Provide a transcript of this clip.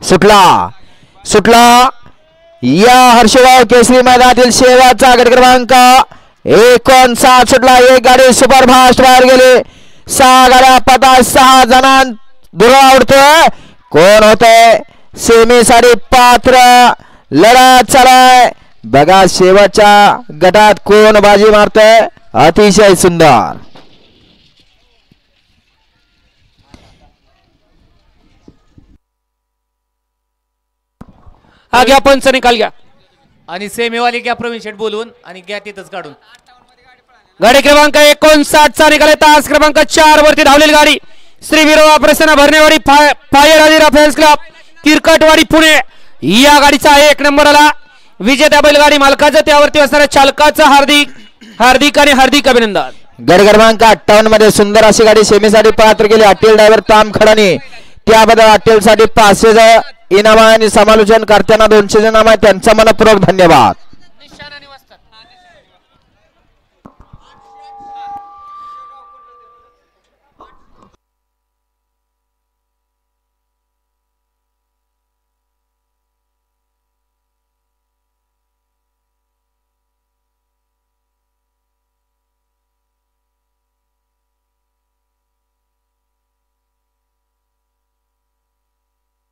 सुटला या हर्षभाव केसरी मैदानातील शेवटचा गट क्रमांक 59 सुटला। एक गाडी सुपरफास्ट बाहेर गेली, 6 गाड्या पता 6 जणां दुरावडतोय कोण होतंय सेमीसाठी पात्र लढत चालाय बघा शेवटच्या गटात कोण बाजी मारतोय अतिशय सुंदर। हा घ्या पंच निकाल घ्या आणि सेमीवाली घ्या प्रवीण शेठ बोलून आणि घ्या तिथंच काढून। गाडी क्रमांक 59 चा निकाल तास क्रमांक 4 वरती धावलेली गाडी श्री विरोबा प्रसन्न भरणेवाडी फायर आदिरा फॅन्स क्लब किरकटवाडी पुणे या गाडीचा 1 नंबर आला। विजेत्या बैलगाडी मालकाचं त्यावरती असणाऱ्या चालकाचं हार्दिक अभिनंदन। गट क्रमांक 58 मध्ये सुंदर अशी गाडी सेमीसाठी पात्र केली अटेल ड्रायव्हर ताम खडाने, त्याबद्दल अटेल साठी 500 इनाम आणि समालोचन करताना 200 इनाम आहे, त्यांचा मनपूर्वक धन्यवाद।